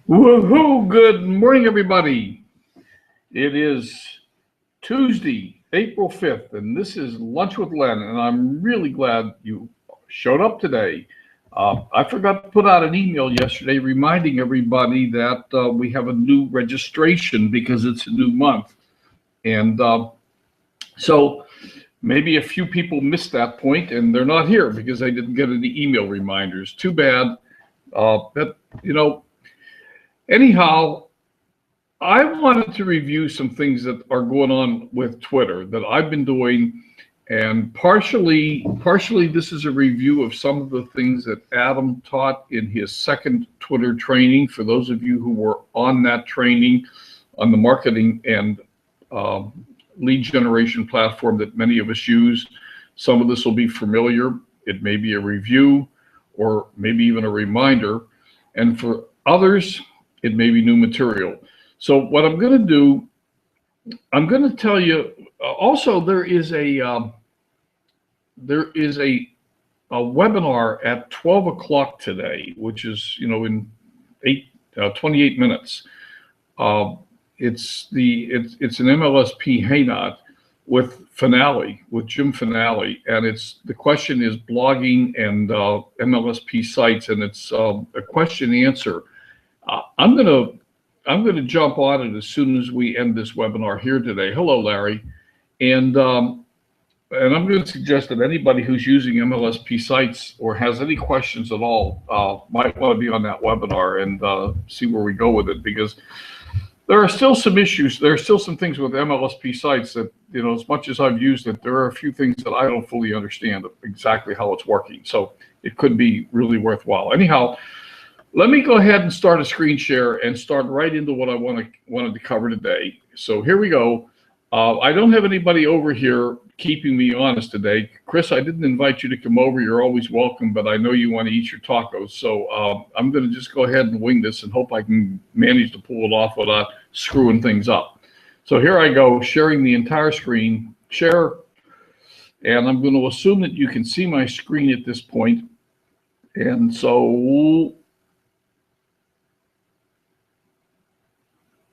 Woohoo! Good morning, everybody. It is Tuesday, April 5th, and this is Lunch with Len, and I'm really glad you showed up today. I forgot to put out an email yesterday reminding everybody that we have a new registration because it's a new month. And so maybe a few people missed that point, and they're not here because they didn't get any email reminders. Too bad. But, anyhow, I wanted to review some things that are going on with Twitter that I've been doing, and partially this is a review of some of the things that Adam taught in his second Twitter training. For those of you who were on that training on the marketing and lead generation platform that many of us use, some of this will be familiar. It may be a review or maybe even a reminder, and for others, it may be new material. So what I'm going to do, I'm going to tell you. Also, there is a webinar at 12 o'clock today, which is in 28 minutes. It's an MLSP Hangout with Jim Finale, and the question is blogging and MLSP sites, and it's a question answer. I'm gonna jump on it as soon as we end this webinar here today. Hello, Larry, and I'm going to suggest that anybody who's using MLSP sites or has any questions at all might want to be on that webinar and see where we go with it, because there are still some issues. There are still some things with MLSP sites that, as much as I've used it, there are a few things that I don't fully understand exactly how it's working. So it could be really worthwhile. Anyhow, let me go ahead and start a screen share and start right into what I wanted to cover today. So here we go. I don't have anybody over here keeping me honest today. Chris, I didn't invite you to come over. You're always welcome, but I know you want to eat your tacos. So I'm going to just go ahead and wing this and hope I can manage to pull it off without screwing things up. So here I go, sharing the entire screen. Share. And I'm going to assume that you can see my screen at this point. And so...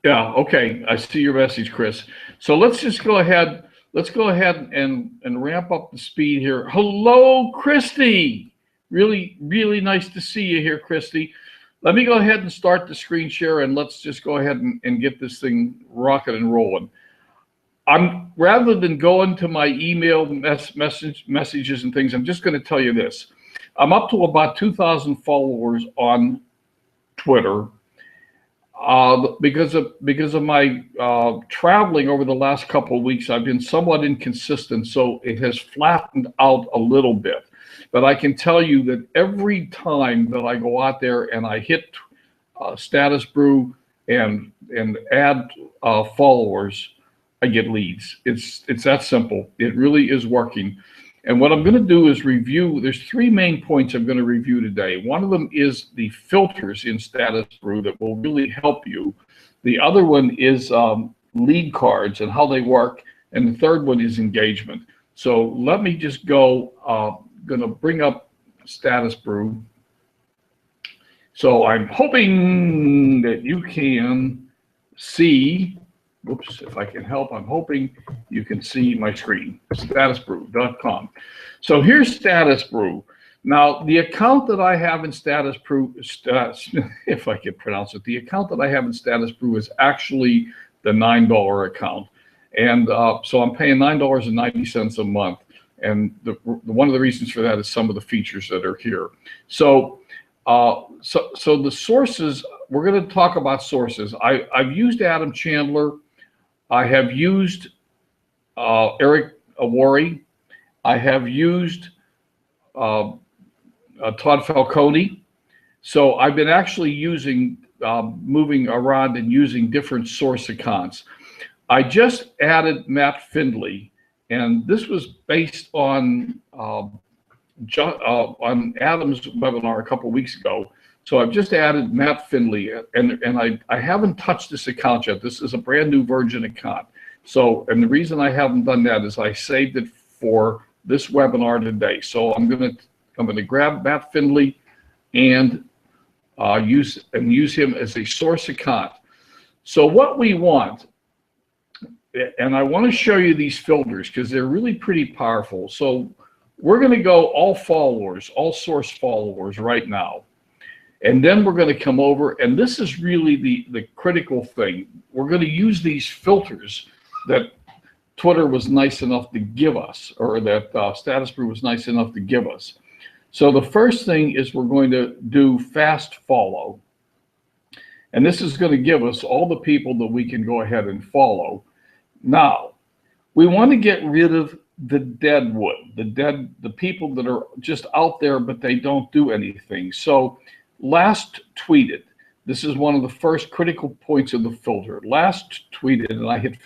yeah, okay. I see your message, Chris. So let's just go ahead. Let's go ahead and ramp up the speed here. Hello, Christy. Really, really nice to see you here, Christy. Let me go ahead and start the screen share, and let's just go ahead and get this thing rocking and rolling. Rather than going to my email messages and things, I'm just going to tell you this. I'm up to about 2,000 followers on Twitter. Because of my traveling over the last couple of weeks, I've been somewhat inconsistent, so it has flattened out a little bit. But I can tell you that every time that I go out there and I hit StatusBrew and add followers, I get leads. It's that simple. It really is working. And what I'm going to do is review. There's three main points I'm going to review today. One of them is the filters in StatusBrew that will really help you. The other one is lead cards and how they work. And the third one is engagement. So let me just go. Going to bring up StatusBrew. So I'm hoping that you can see. Oops, if I can help, I'm hoping you can see my screen, statusbrew.com. So here's StatusBrew. Now, the account that I have in StatusBrew, if I can pronounce it, the account that I have in StatusBrew is actually the $9 account. And so I'm paying $9.90 a month. And one of the reasons for that is some of the features that are here. So the sources, we're going to talk about sources. I've used Adam Chandler. I have used Eric Awori. I have used Todd Falcone. So I've been actually using, moving around and using different source accounts. I just added Matt Findley, and this was based on Adam's webinar a couple of weeks ago. So I've just added Matt Findley, and I haven't touched this account yet. This is a brand new Virgin account. So, and the reason I haven't done that is I saved it for this webinar today. So I'm gonna grab Matt Findley and use him as a source account. So what we want, and I want to show you these filters because they're really pretty powerful. So we're going to go all followers, all source followers right now. And then we're going to come over, and this is really the critical thing. We're going to use these filters that Twitter was nice enough to give us, or that StatusBrew was nice enough to give us. So the first thing is we're going to do fast follow. And this is going to give us all the people that we can go ahead and follow. Now, we want to get rid of the dead wood, the people that are just out there, but they don't do anything. So last tweeted, this is one of the first critical points of the filter. Last tweeted, and I hit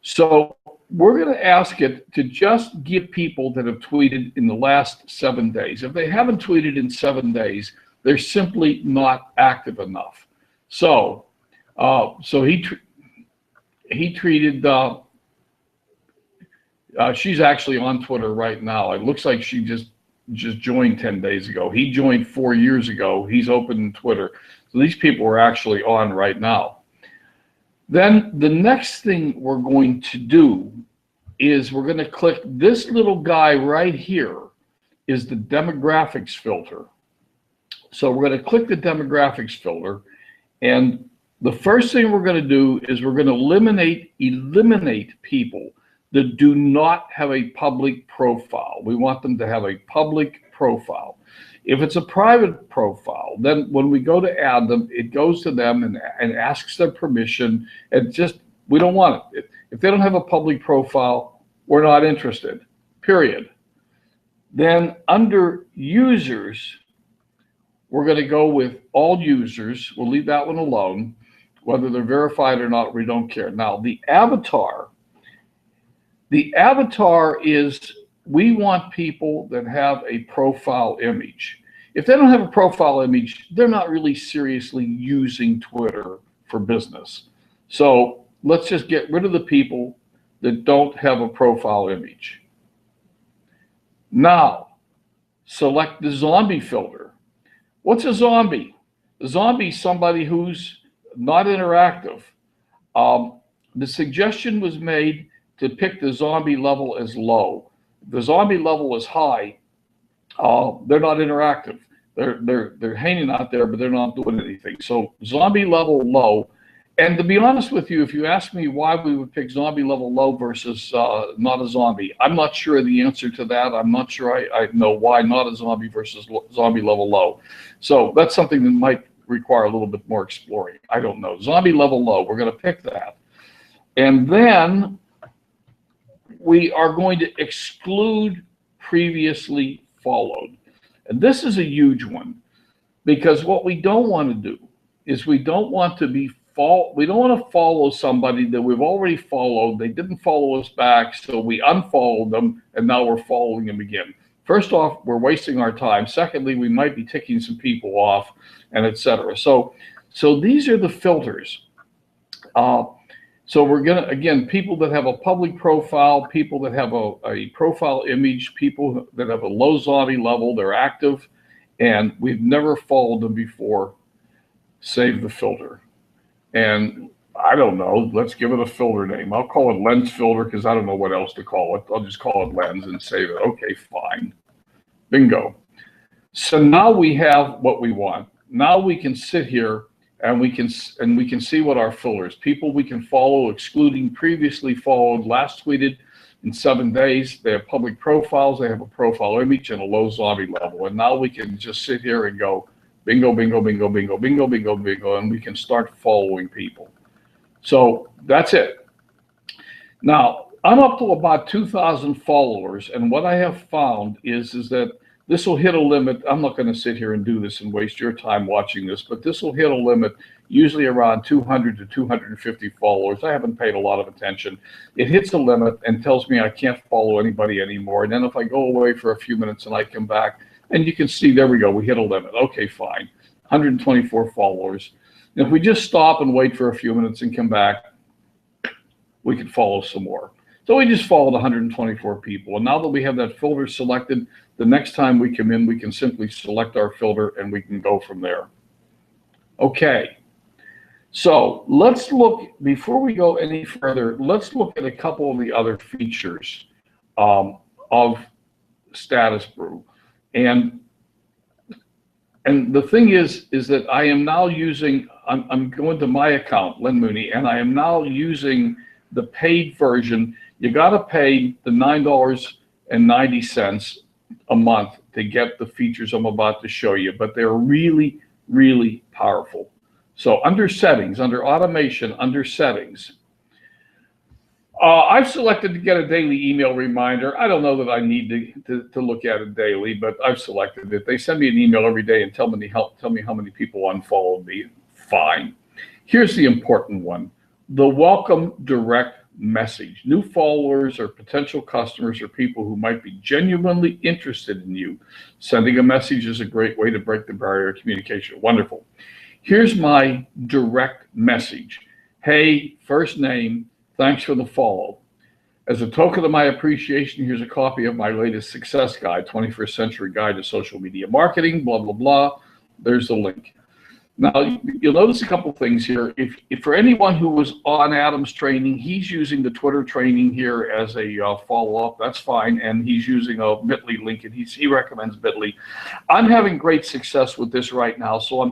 so we're going to ask it to just give people that have tweeted in the last 7 days. If they haven't tweeted in 7 days, they're simply not active enough. So, he tweeted. She's actually on Twitter right now. It looks like she just joined 10 days ago. He joined 4 years ago. He's open Twitter. So these people are actually on right now. Then the next thing we're going to do is we're going to click this little guy right here is the demographics filter. So we're going to click the demographics filter, and the first thing we're going to do is we're going to eliminate people that do not have a public profile. We want them to have a public profile. If it's a private profile, then when we go to add them, it goes to them and asks their permission. And just, we don't want it. If they don't have a public profile, we're not interested, period. Then under users, we're going to go with all users. We'll leave that one alone. Whether they're verified or not, we don't care. Now, the avatar is, we want people that have a profile image. If they don't have a profile image, they're not really seriously using Twitter for business. So let's just get rid of the people that don't have a profile image. Now, select the zombie filter. What's a zombie? A zombie is somebody who's not interactive. The suggestion was made to pick the zombie level as low. If the zombie level is high, they're not interactive. They're hanging out there, but they're not doing anything. So zombie level low. And to be honest with you, if you ask me why we would pick zombie level low versus not a zombie, I'm not sure the answer to that. I'm not sure I know why not a zombie versus zombie level low. So that's something that might require a little bit more exploring. I don't know. Zombie level low, we're going to pick that. And then we are going to exclude previously followed. And this is a huge one, because what we don't want to do is we don't want to follow somebody that we've already followed. They didn't follow us back, so we unfollowed them, and now we're following them again. First off, we're wasting our time. Secondly, we might be ticking some people off, and etc. So these are the filters. So we're going to, again, people that have a public profile, people that have a profile image, people that have a low zombie level, they're active, and we've never followed them before, save the filter. And I don't know, let's give it a filter name. I'll call it lens filter because I don't know what else to call it. I'll just call it lens and save it. Okay, fine. Bingo. So now we have what we want. Now we can sit here and we can see what our filters, people we can follow, excluding previously followed, last tweeted in 7 days. They have public profiles, they have a profile image and a low zombie level. And now we can just sit here and go bingo, bingo, bingo, bingo, bingo, bingo, bingo, and we can start following people. So that's it. Now, I'm up to about 2,000 followers, and what I have found is that this will hit a limit. I'm not going to sit here and do this and waste your time watching this, but this will hit a limit usually around 200 to 250 followers. I haven't paid a lot of attention. It hits a limit and tells me I can't follow anybody anymore. And then if I go away for a few minutes and I come back, and you can see, there we go, we hit a limit. Okay, fine, 124 followers. And if we just stop and wait for a few minutes and come back, we could follow some more. So we just followed 124 people. And now that we have that filter selected, the next time we come in, we can simply select our filter and we can go from there. Okay. So let's look, before we go any further, let's look at a couple of the other features of StatusBrew. And the thing is that I am now using, I'm going to my account, Len Mooney, and I am now using the paid version. You got to pay the $9.90 a month to get the features I'm about to show you, but they're really, really powerful. So under settings, under automation, under settings, I've selected to get a daily email reminder. I don't know that I need to look at it daily, but I've selected it. They send me an email every day and tell me how many people unfollowed me. Fine. Here's the important one: the welcome direct message. New followers or potential customers or people who might be genuinely interested in you. Sending a message is a great way to break the barrier of communication. Wonderful. Here's my direct message. Hey, first name. Thanks for the follow. As a token of my appreciation, here's a copy of my latest success guide, 21st Century Guide to Social Media Marketing, blah, blah, blah. There's the link. Now, you'll notice a couple things here. If for anyone who was on Adam's training, he's using the Twitter training here as a follow-up. That's fine. And he's using a bit.ly link, and he recommends bit.ly. I'm having great success with this right now, so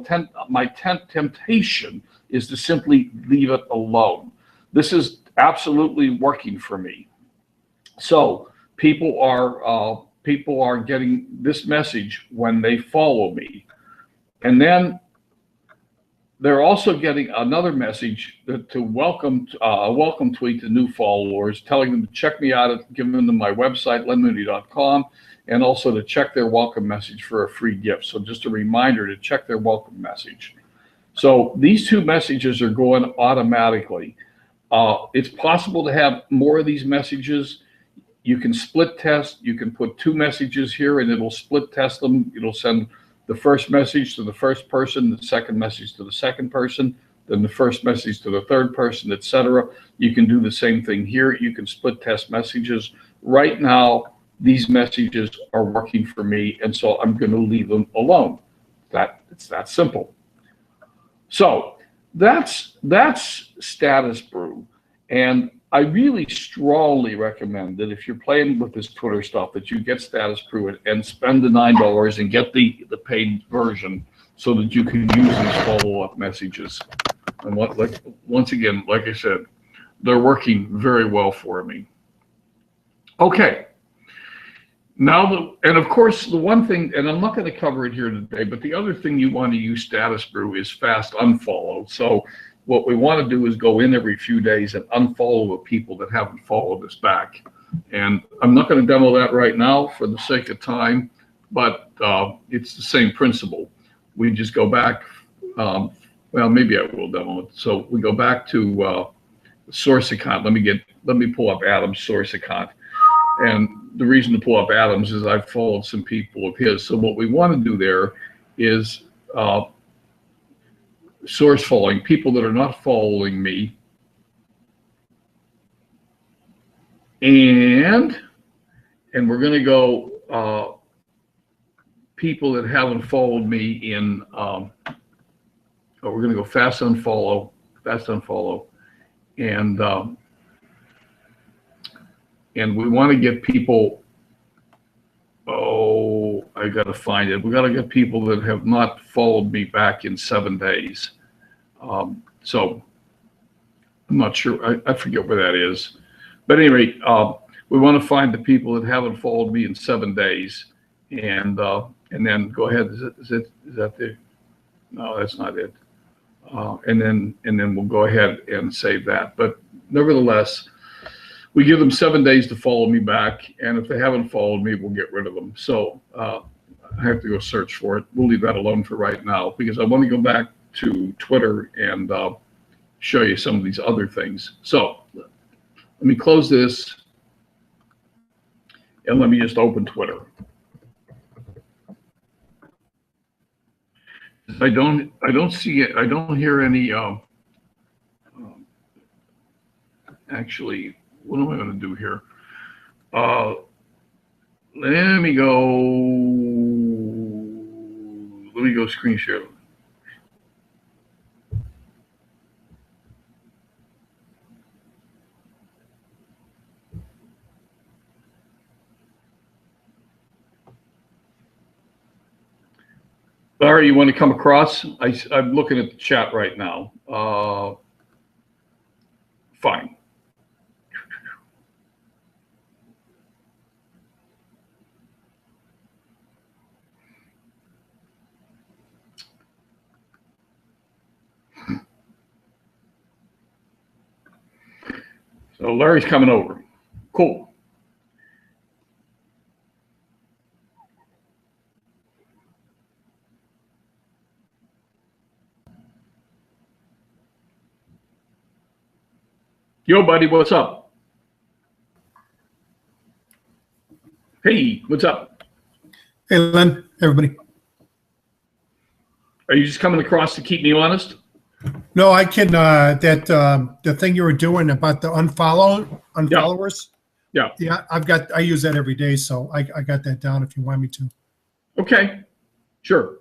my temptation is to simply leave it alone. This is absolutely working for me. So people are getting this message when they follow me, and then they're also getting another message to welcome a welcome tweet to new followers, telling them to check me out, giving them my website, lenmooney.com, and also to check their welcome message for a free gift. So just a reminder to check their welcome message. So these two messages are going automatically. It's possible to have more of these messages. You can split test. You can put two messages here and it'll split test them. It'll send the first message to the first person, the second message to the second person, then the first message to the third person, etc. You can do the same thing here. You can split test messages. Right now, these messages are working for me, and so I'm going to leave them alone. It's that simple. So that's StatusBrew, and I really strongly recommend that if you're playing with this Twitter stuff, that you get StatusBrew and spend the $9 and get the paid version so that you can use these follow-up messages. And once again, like I said, they're working very well for me. Okay. Now, and of course, the one thing, and I'm not going to cover it here today, but the other thing you want to use StatusBrew is fast unfollow. So what we want to do is go in every few days and unfollow the people that haven't followed us back. And I'm not going to demo that right now for the sake of time, but it's the same principle. We just go back, well, maybe I will demo it. So we go back to source account. Let me pull up Adam's source account. And the reason to pull up Adam's is I've followed some people of his. So what we want to do there is source following, people that are not following me. And we're going to go people that haven't followed me in, we're going to go fast unfollow, and we want to get people, I got to find it. We got to get people that have not followed me back in 7 days. So I'm not sure, I forget where that is. But anyway, we want to find the people that haven't followed me in 7 days, and then go ahead. Is that the? No, that's not it. And then we'll go ahead and save that. But nevertheless, we give them 7 days to follow me back, and if they haven't followed me, we'll get rid of them. So I have to go search for it. We'll leave that alone for right now because I want to go back to Twitter and show you some of these other things. So let me close this, and let me just open Twitter. I don't see it. I don't hear any actually, what am I going to do here? Let me go screen share. Larry, you want to come across? I'm looking at the chat right now. Fine. So Larry's coming over. Cool. Yo, buddy, what's up? Hey, what's up? Hey, Len, everybody. Are you just coming across to keep me honest? No, I can, the thing you were doing about the unfollowers. Yeah. Yeah, I use that every day, so I got that down if you want me to. Okay, sure.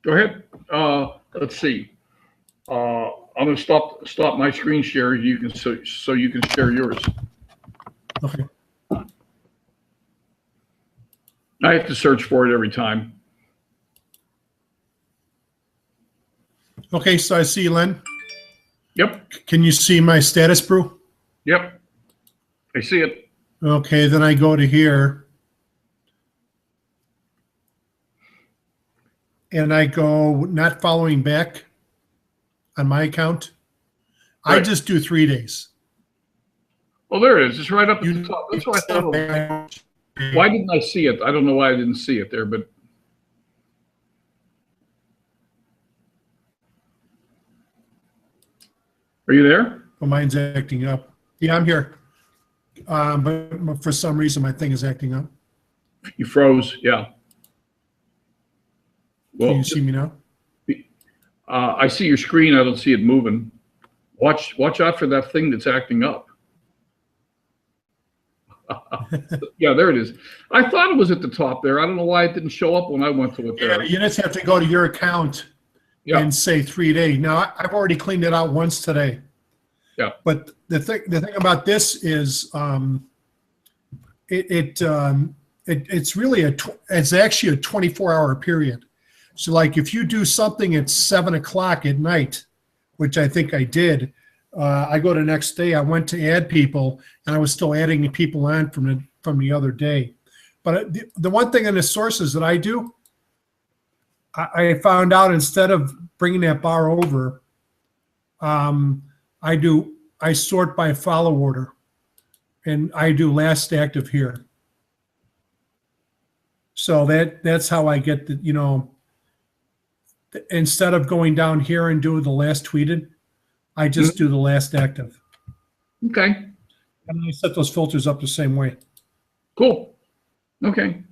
Go ahead. Let's see. I'm gonna stop my screen share. You can so you can share yours. Okay. I have to search for it every time. Okay, so I see you, Len. Yep. Can you see my StatusBrew? Yep. I see it. Okay, then I go to here. And I go not following back on my account. Right. I just do 3 days. Oh, there it is. It's right up at the top. That's what I thought. Why didn't I see it? I don't know why I didn't see it there, but. Are you there? Well, mine's acting up. Yeah, I'm here. But for some reason, my thing is acting up. You froze, yeah. Well, can you see me now? I see your screen. I don't see it moving. Watch out for that thing that's acting up. Yeah, there it is. I thought it was at the top there. I don't know why it didn't show up when I went to it there. Yeah, you just have to go to your account and say 3 days. Now, I've already cleaned it out once today. Yeah. But the thing about this is it's really it's actually a 24-hour period. So like if you do something at 7 o'clock at night, which I think I did, I go to the next day, I went to add people and I was still adding people on from the other day. But the one thing in the sources that I do, I found out instead of bringing that bar over, I sort by follow order and I do last active here. So that's how I get the, you know, instead of going down here and do the last tweeted, I just do the last active. Okay. And I set those filters up the same way. Cool. Okay.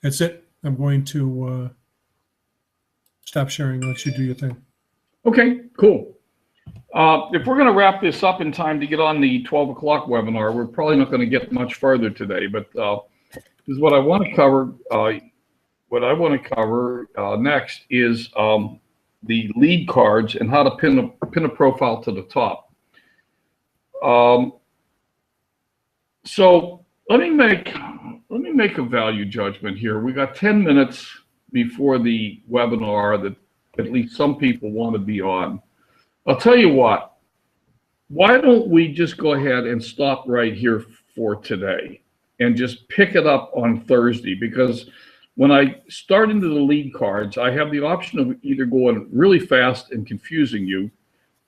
That's it. I'm going to stop sharing and let you do your thing. Okay, cool. If we're going to wrap this up in time to get on the 12 o'clock webinar, we're probably not going to get much further today, but this is what I want to cover. What I want to cover next is the lead cards and how to pin a profile to the top. So let me make a value judgment here. We got 10 minutes before the webinar that at least some people want to be on. I'll tell you what, why don't we just go ahead and stop right here for today and just pick it up on Thursday, because when I start into the lead cards, I have the option of either going really fast and confusing you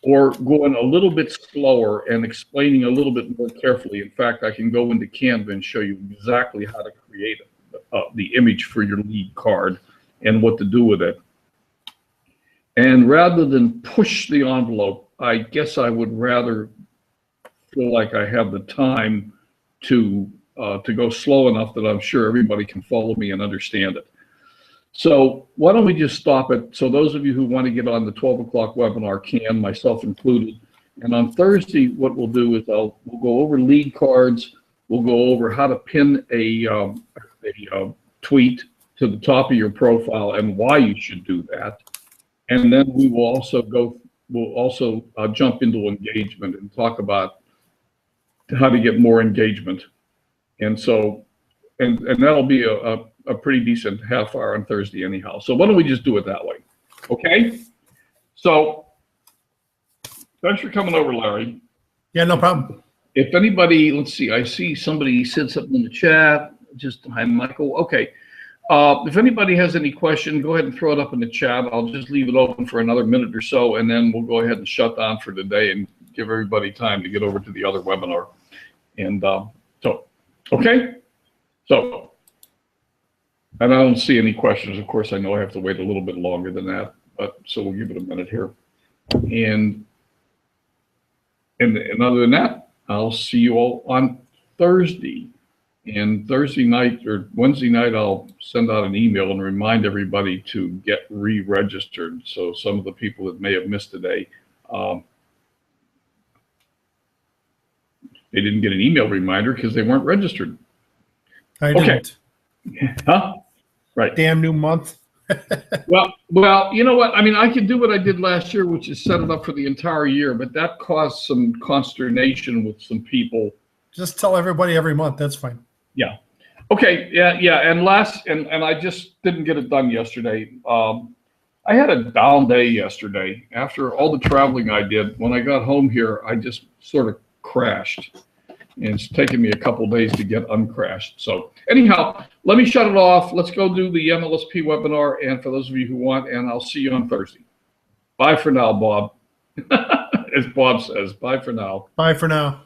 or going a little bit slower and explaining a little bit more carefully. In fact, I can go into Canva and show you exactly how to create the image for your lead card and what to do with it. And rather than push the envelope, I guess I would rather feel like I have the time to go slow enough that I'm sure everybody can follow me and understand it. So why don't we just stop it? So those of you who want to get on the 12 o'clock webinar can, myself included. And on Thursday, what we'll do is we'll go over lead cards. We'll go over how to pin a tweet to the top of your profile and why you should do that. And then we will also jump into engagement and talk about how to get more engagement. And so, and that'll be a pretty decent half hour on Thursday anyhow. So why don't we just do it that way? Okay. So thanks for coming over, Larry. Yeah, no problem. If anybody, let's see, I see somebody said something in the chat. Just, hi, Michael. Okay. If anybody has any question, go ahead and throw it up in the chat. I'll just leave it open for another minute or so, and then we'll go ahead and shut down for today and give everybody time to get over to the other webinar. And so, okay. So, and I don't see any questions. Of course, I know I have to wait a little bit longer than that, but so we'll give it a minute here. And other than that, I'll see you all on Thursday. And Thursday night or Wednesday night, I'll send out an email and remind everybody to get re-registered. So some of the people that may have missed today, they didn't get an email reminder because they weren't registered. I didn't. Huh? Right. Damn new month. Well, you know what? I mean, I could do what I did last year, which is set it up for the entire year, but that caused some consternation with some people. Just tell everybody every month. That's fine. Yeah. Okay. Yeah. And I just didn't get it done yesterday. I had a down day yesterday after all the traveling I did. When I got home here, I just sort of crashed. And it's taken me a couple days to get uncrashed. So anyhow, let me shut it off. Let's go do the MLSP webinar. And for those of you who want, and I'll see you on Thursday. Bye for now, Bob. As Bob says, bye for now. Bye for now.